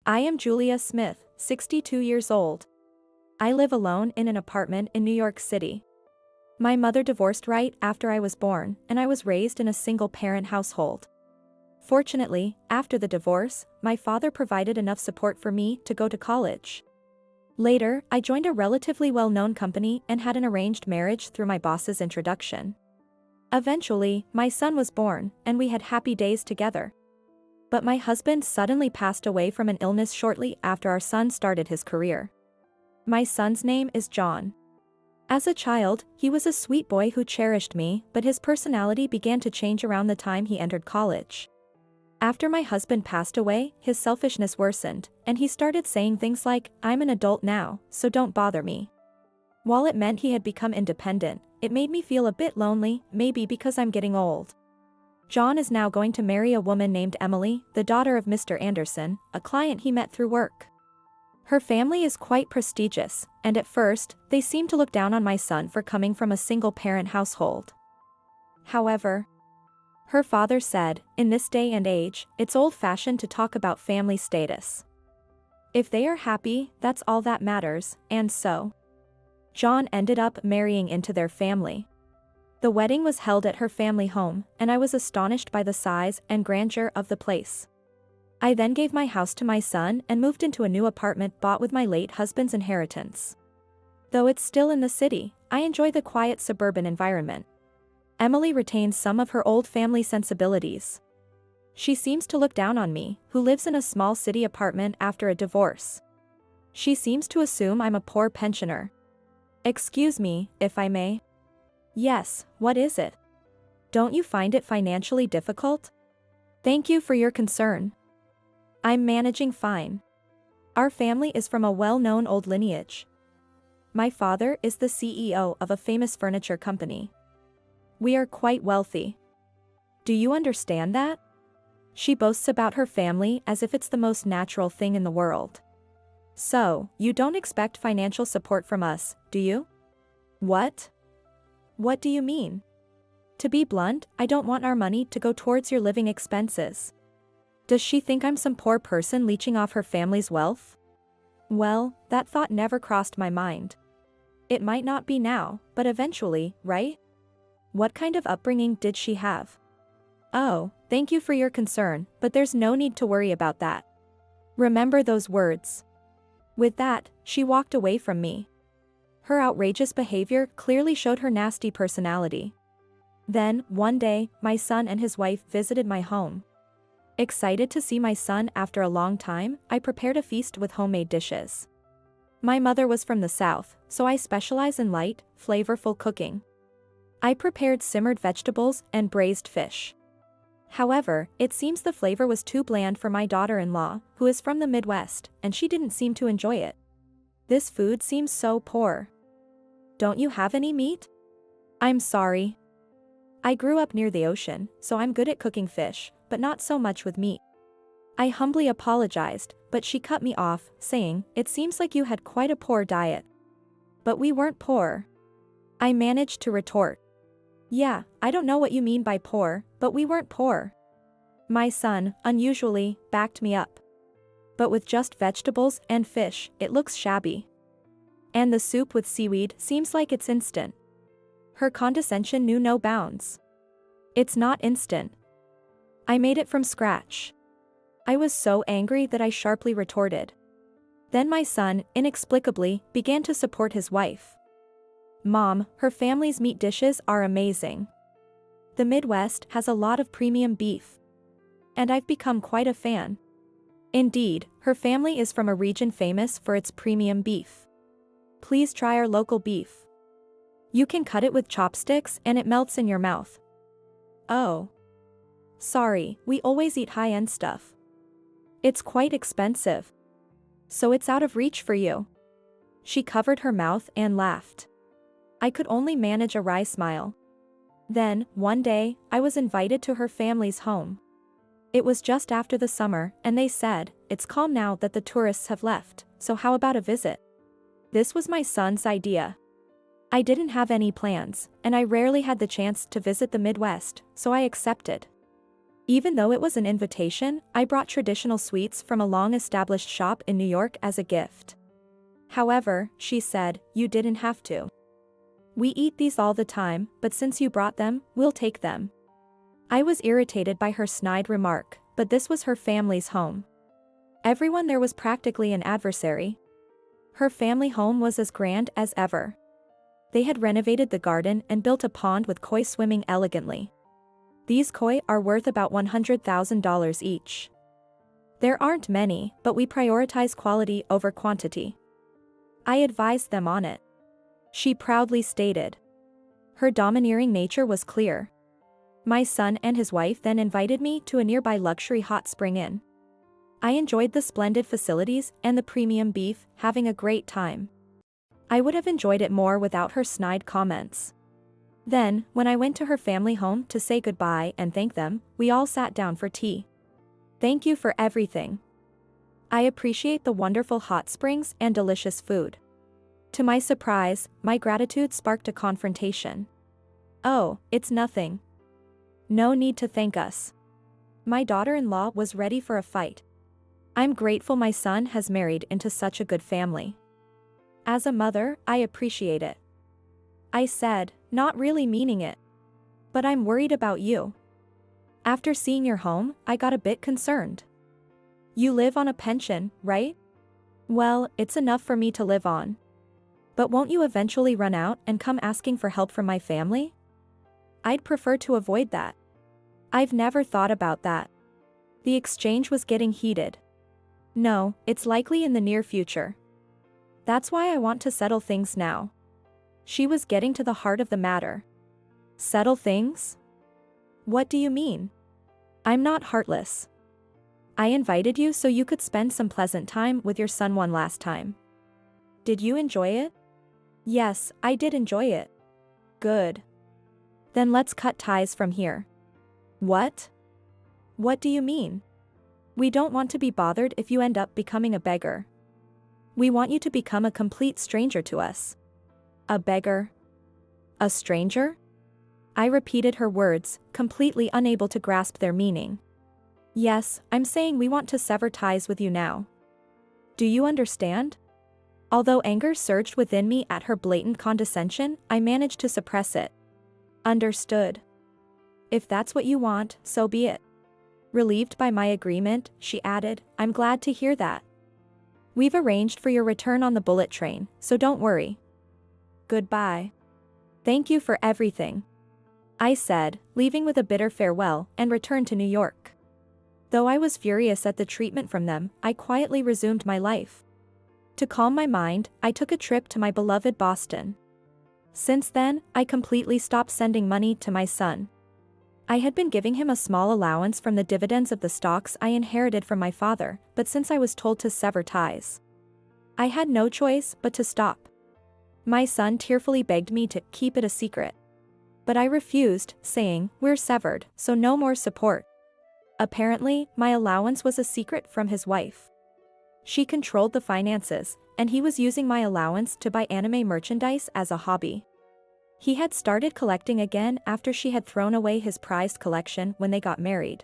I am Julia Smith, 62 years old. I live alone in an apartment in New York City. My mother divorced right after I was born, and I was raised in a single-parent household. Fortunately, after the divorce, my father provided enough support for me to go to college. Later, I joined a relatively well-known company and had an arranged marriage through my boss's introduction. Eventually, my son was born, and we had happy days together. But my husband suddenly passed away from an illness shortly after our son started his career. My son's name is John. As a child, he was a sweet boy who cherished me, but his personality began to change around the time he entered college. After my husband passed away, his selfishness worsened, and he started saying things like, "I'm an adult now, so don't bother me." While it meant he had become independent, it made me feel a bit lonely, maybe because I'm getting old. John is now going to marry a woman named Emily, the daughter of Mr. Anderson, a client he met through work. Her family is quite prestigious, and at first, they seemed to look down on my son for coming from a single-parent household. However, her father said, in this day and age, it's old-fashioned to talk about family status. If they are happy, that's all that matters, and so John ended up marrying into their family. The wedding was held at her family home, and I was astonished by the size and grandeur of the place. I then gave my house to my son and moved into a new apartment bought with my late husband's inheritance. Though it's still in the city, I enjoy the quiet suburban environment. Emily retains some of her old family sensibilities. She seems to look down on me, who lives in a small city apartment after a divorce. She seems to assume I'm a poor pensioner. Excuse me, if I may. Yes, what is it? Don't you find it financially difficult? Thank you for your concern. I'm managing fine. Our family is from a well-known old lineage. My father is the CEO of a famous furniture company. We are quite wealthy. Do you understand that? She boasts about her family as if it's the most natural thing in the world. So, you don't expect financial support from us, do you? What? What do you mean? To be blunt, I don't want our money to go towards your living expenses. Does she think I'm some poor person leeching off her family's wealth? Well, that thought never crossed my mind. It might not be now, but eventually, right? What kind of upbringing did she have? Oh, thank you for your concern, but there's no need to worry about that. Remember those words. With that, she walked away from me. Her outrageous behavior clearly showed her nasty personality. Then, one day, my son and his wife visited my home. Excited to see my son after a long time, I prepared a feast with homemade dishes. My mother was from the South, so I specialize in light, flavorful cooking. I prepared simmered vegetables and braised fish. However, it seems the flavor was too bland for my daughter-in-law, who is from the Midwest, and she didn't seem to enjoy it. This food seems so poor. Don't you have any meat? I'm sorry. I grew up near the ocean, so I'm good at cooking fish, but not so much with meat. I humbly apologized, but she cut me off, saying, "It seems like you had quite a poor diet." But we weren't poor. I managed to retort. Yeah, I don't know what you mean by poor, but we weren't poor. My son, unusually, backed me up. But with just vegetables and fish, it looks shabby. And the soup with seaweed seems like it's instant. Her condescension knew no bounds. It's not instant. I made it from scratch. I was so angry that I sharply retorted. Then my son, inexplicably, began to support his wife. Mom, her family's meat dishes are amazing. The Midwest has a lot of premium beef. And I've become quite a fan. Indeed, her family is from a region famous for its premium beef. Please try our local beef. You can cut it with chopsticks and it melts in your mouth. Oh. Sorry, we always eat high-end stuff. It's quite expensive. So it's out of reach for you. She covered her mouth and laughed. I could only manage a wry smile. Then, one day, I was invited to her family's home. It was just after the summer, and they said, "It's calm now that the tourists have left, so how about a visit?" This was my son's idea. I didn't have any plans, and I rarely had the chance to visit the Midwest, so I accepted. Even though it was an invitation, I brought traditional sweets from a long-established shop in New York as a gift. However, she said, you didn't have to. We eat these all the time, but since you brought them, we'll take them. I was irritated by her snide remark, but this was her family's home. Everyone there was practically an adversary. Her family home was as grand as ever. They had renovated the garden and built a pond with koi swimming elegantly. These koi are worth about $100,000 each. There aren't many, but we prioritize quality over quantity. I advised them on it. She proudly stated. Her domineering nature was clear. My son and his wife then invited me to a nearby luxury hot spring inn. I enjoyed the splendid facilities and the premium beef, having a great time. I would have enjoyed it more without her snide comments. Then, when I went to her family home to say goodbye and thank them, we all sat down for tea. Thank you for everything. I appreciate the wonderful hot springs and delicious food. To my surprise, my gratitude sparked a confrontation. Oh, it's nothing. No need to thank us. My daughter-in-law was ready for a fight. I'm grateful my son has married into such a good family. As a mother, I appreciate it. I said, not really meaning it. But I'm worried about you. After seeing your home, I got a bit concerned. You live on a pension, right? Well, it's enough for me to live on. But won't you eventually run out and come asking for help from my family? I'd prefer to avoid that. I've never thought about that. The exchange was getting heated. No, it's likely in the near future. That's why I want to settle things now. She was getting to the heart of the matter. Settle things? What do you mean? I'm not heartless. I invited you so you could spend some pleasant time with your son one last time. Did you enjoy it? Yes, I did enjoy it. Good. Then let's cut ties from here. What? What do you mean? We don't want to be bothered if you end up becoming a beggar. We want you to become a complete stranger to us. A beggar? A stranger? I repeated her words, completely unable to grasp their meaning. Yes, I'm saying we want to sever ties with you now. Do you understand? Although anger surged within me at her blatant condescension, I managed to suppress it. Understood. If that's what you want, so be it. Relieved by my agreement, she added, I'm glad to hear that. We've arranged for your return on the bullet train, so don't worry. Goodbye. Thank you for everything. I said, leaving with a bitter farewell, and returned to New York. Though I was furious at the treatment from them, I quietly resumed my life. To calm my mind, I took a trip to my beloved Boston. Since then, I completely stopped sending money to my son. I had been giving him a small allowance from the dividends of the stocks I inherited from my father, but since I was told to sever ties, I had no choice but to stop. My son tearfully begged me to keep it a secret. But I refused, saying, we're severed, so no more support. Apparently, my allowance was a secret from his wife. She controlled the finances, and he was using my allowance to buy anime merchandise as a hobby. He had started collecting again after she had thrown away his prized collection when they got married.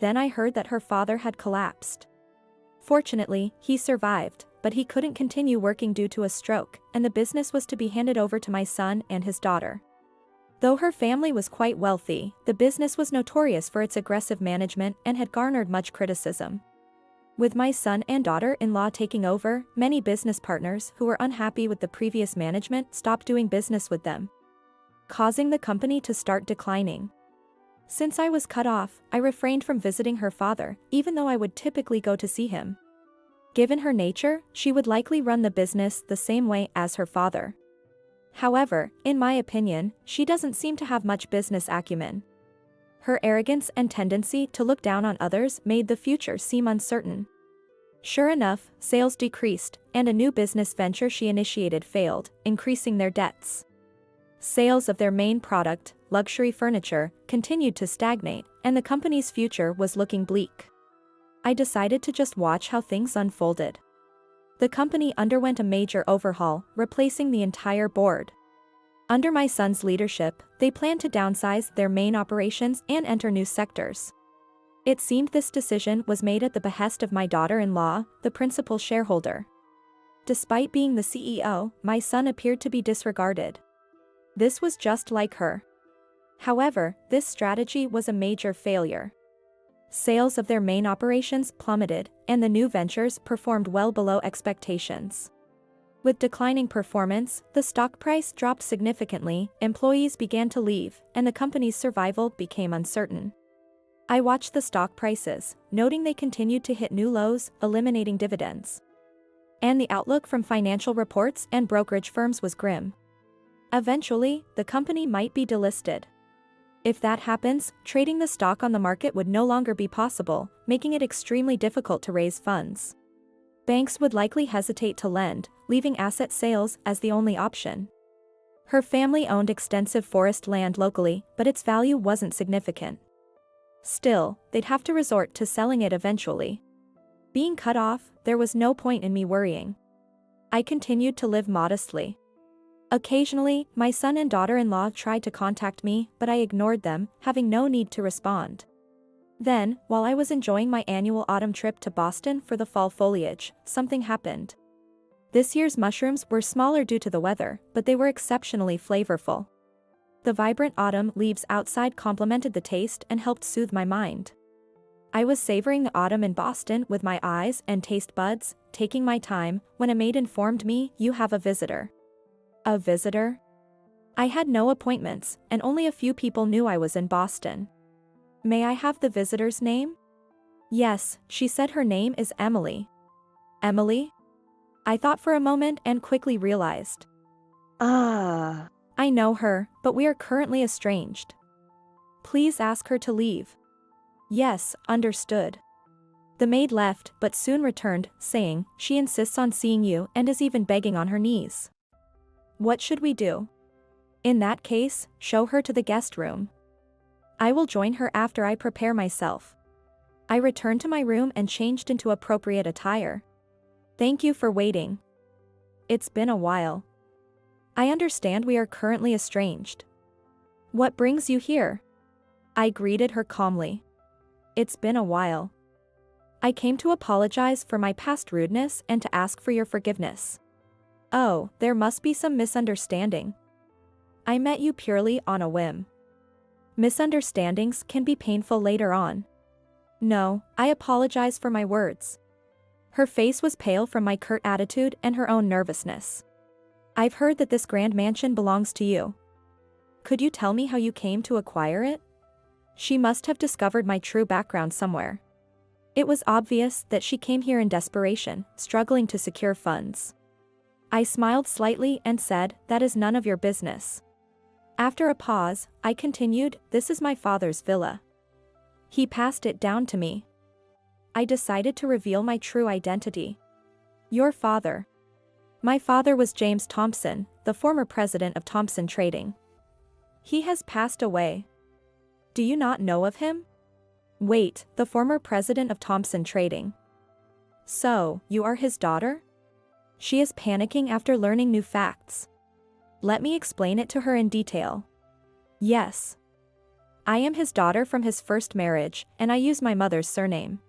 Then I heard that her father had collapsed. Fortunately, he survived, but he couldn't continue working due to a stroke, and the business was to be handed over to my son and his daughter. Though her family was quite wealthy, the business was notorious for its aggressive management and had garnered much criticism. With my son and daughter-in-law taking over, many business partners who were unhappy with the previous management stopped doing business with them, causing the company to start declining. Since I was cut off, I refrained from visiting her father, even though I would typically go to see him. Given her nature, she would likely run the business the same way as her father. However, in my opinion, she doesn't seem to have much business acumen. Her arrogance and tendency to look down on others made the future seem uncertain. Sure enough, sales decreased, and a new business venture she initiated failed, increasing their debts. Sales of their main product, luxury furniture, continued to stagnate, and the company's future was looking bleak. I decided to just watch how things unfolded. The company underwent a major overhaul, replacing the entire board. Under my son's leadership, they planned to downsize their main operations and enter new sectors. It seemed this decision was made at the behest of my daughter-in-law, the principal shareholder. Despite being the CEO, my son appeared to be disregarded. This was just like her. However, this strategy was a major failure. Sales of their main operations plummeted, and the new ventures performed well below expectations. With declining performance, the stock price dropped significantly, employees began to leave, and the company's survival became uncertain. I watched the stock prices, noting they continued to hit new lows, eliminating dividends. And the outlook from financial reports and brokerage firms was grim. Eventually, the company might be delisted. If that happens, trading the stock on the market would no longer be possible, making it extremely difficult to raise funds. Banks would likely hesitate to lend, leaving asset sales as the only option. Her family owned extensive forest land locally, but its value wasn't significant. Still, they'd have to resort to selling it eventually. Being cut off, there was no point in me worrying. I continued to live modestly. Occasionally, my son and daughter-in-law tried to contact me, but I ignored them, having no need to respond. Then, while I was enjoying my annual autumn trip to Boston for the fall foliage, something happened. This year's mushrooms were smaller due to the weather, but they were exceptionally flavorful. The vibrant autumn leaves outside complemented the taste and helped soothe my mind. I was savoring the autumn in Boston with my eyes and taste buds, taking my time, when a maid informed me, "You have a visitor." A visitor? I had no appointments, and only a few people knew I was in Boston. "May I have the visitor's name?" "Yes," she said. "Her name is Emily." "Emily?" I thought for a moment and quickly realized. I know her, but we are currently estranged. Please ask her to leave." "Yes, understood." The maid left, but soon returned, saying, "She insists on seeing you and is even begging on her knees." What should we do? In that case, show her to the guest room. I will join her after I prepare myself. I returned to my room and changed into appropriate attire. "Thank you for waiting. It's been a while. I understand we are currently estranged. What brings you here?" I greeted her calmly. "It's been a while. I came to apologize for my past rudeness and to ask for your forgiveness." "Oh, there must be some misunderstanding. I met you purely on a whim. Misunderstandings can be painful later on." "No, I apologize for my words." Her face was pale from my curt attitude and her own nervousness. "I've heard that this grand mansion belongs to you. Could you tell me how you came to acquire it?" She must have discovered my true background somewhere. It was obvious that she came here in desperation, struggling to secure funds. I smiled slightly and said, "That is none of your business." After a pause, I continued, "This is my father's villa. He passed it down to me." I decided to reveal my true identity. "Your father?" "My father was James Thompson, the former president of Thompson Trading. He has passed away." "Do you not know of him?" "Wait, the former president of Thompson Trading. So, you are his daughter?" She is panicking after learning new facts. Let me explain it to her in detail. "Yes. I am his daughter from his first marriage, and I use my mother's surname.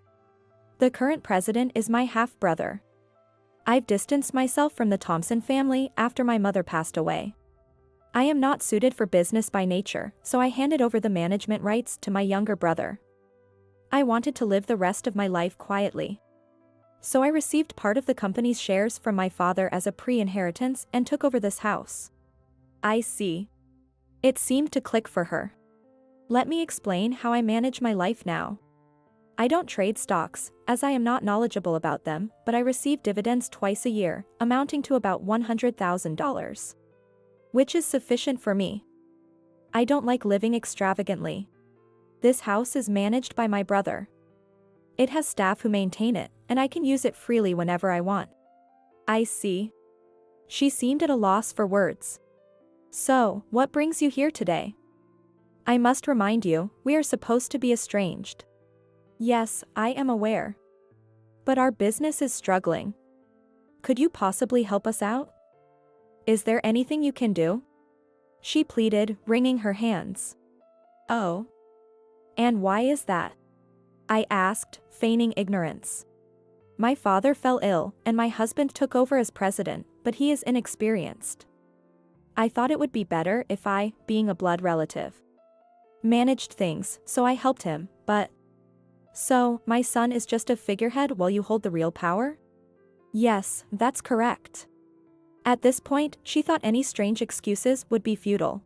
The current president is my half-brother. I've distanced myself from the Thompson family after my mother passed away. I am not suited for business by nature, so I handed over the management rights to my younger brother. I wanted to live the rest of my life quietly. So I received part of the company's shares from my father as a pre-inheritance and took over this house." "I see." It seemed to click for her. "Let me explain how I manage my life now. I don't trade stocks, as I am not knowledgeable about them, but I receive dividends twice a year, amounting to about $100,000. Which is sufficient for me. I don't like living extravagantly. This house is managed by my brother. It has staff who maintain it, and I can use it freely whenever I want." "I see." She seemed at a loss for words. "So, what brings you here today?" "I must remind you, we are supposed to be estranged." "Yes, I am aware. But our business is struggling. Could you possibly help us out? Is there anything you can do?" She pleaded, wringing her hands. "Oh. And why is that?" I asked, feigning ignorance. My father fell ill, and my husband took over as president, but he is inexperienced. I thought it would be better if I, being a blood relative, managed things, so I helped him, but... So, my son is just a figurehead while you hold the real power? Yes, that's correct. At this point, she thought any strange excuses would be futile.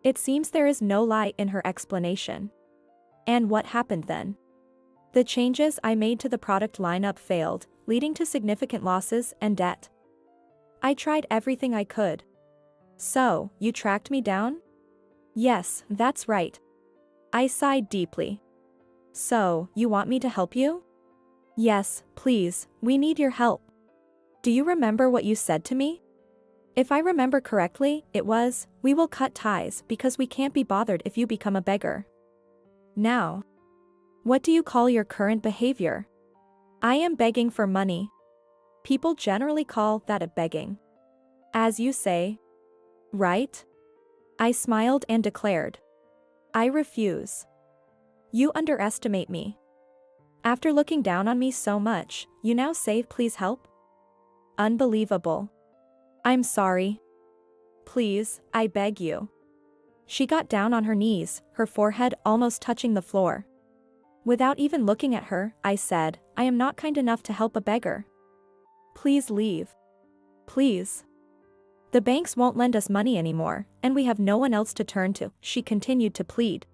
It seems there is no lie in her explanation. And what happened then? The changes I made to the product lineup failed, leading to significant losses and debt. I tried everything I could. So, you tracked me down? Yes, that's right. I sighed deeply. So, you want me to help you? Yes, please, we need your help. Do you remember what you said to me? If I remember correctly, it was, we will cut ties because we can't be bothered if you become a beggar. Now, what do you call your current behavior? I am begging for money. People generally call that a begging. As you say. Right? I smiled and declared. I refuse. You underestimate me. After looking down on me so much, you now say please help? Unbelievable. I'm sorry. Please, I beg you. She got down on her knees, her forehead almost touching the floor. Without even looking at her, I said, I am not kind enough to help a beggar. Please leave. Please. The banks won't lend us money anymore, and we have no one else to turn to, she continued to plead,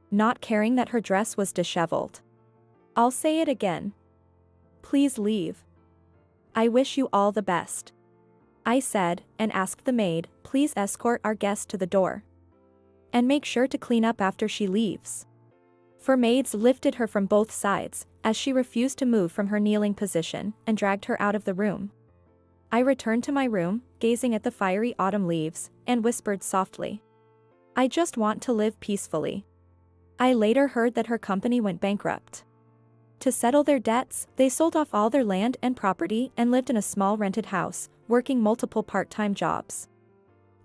not caring that her dress was disheveled. I'll say it again. Please leave. I wish you all the best. I said, and asked the maid, please escort our guest to the door. And make sure to clean up after she leaves. For maids lifted her from both sides, as she refused to move from her kneeling position, and dragged her out of the room. I returned to my room, gazing at the fiery autumn leaves, and whispered softly. I just want to live peacefully. I later heard that her company went bankrupt. To settle their debts, they sold off all their land and property and lived in a small rented house, working multiple part-time jobs.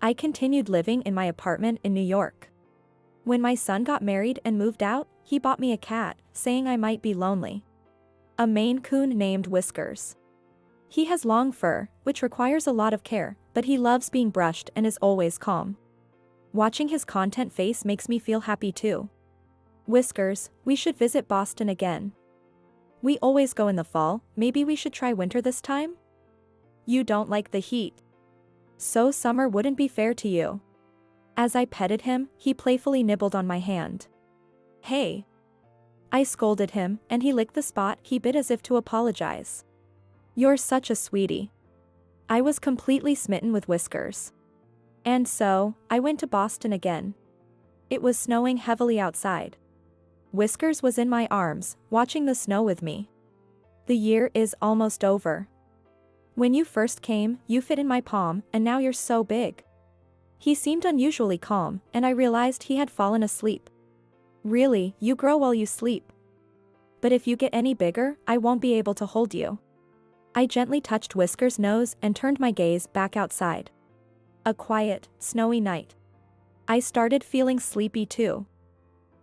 I continued living in my apartment in New York. When my son got married and moved out, he bought me a cat, saying I might be lonely. A Maine Coon named Whiskers. He has long fur, which requires a lot of care, but he loves being brushed and is always calm. Watching his content face makes me feel happy too. Whiskers, we should visit Boston again. We always go in the fall, maybe we should try winter this time? You don't like the heat. So summer wouldn't be fair to you. As I petted him, he playfully nibbled on my hand. Hey. I scolded him, and he licked the spot he bit as if to apologize. You're such a sweetie. I was completely smitten with Whiskers. And so, I went to Boston again. It was snowing heavily outside. Whiskers was in my arms, watching the snow with me. The year is almost over. When you first came, you fit in my palm, and now you're so big. He seemed unusually calm, and I realized he had fallen asleep. Really, you grow while you sleep. But if you get any bigger, I won't be able to hold you. I gently touched Whiskers' nose and turned my gaze back outside. A quiet, snowy night. I started feeling sleepy too.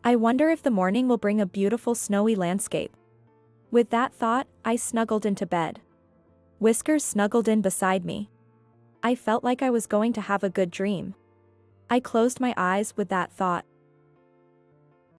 I wonder if the morning will bring a beautiful snowy landscape. With that thought, I snuggled into bed. Whiskers snuggled in beside me. I felt like I was going to have a good dream. I closed my eyes with that thought.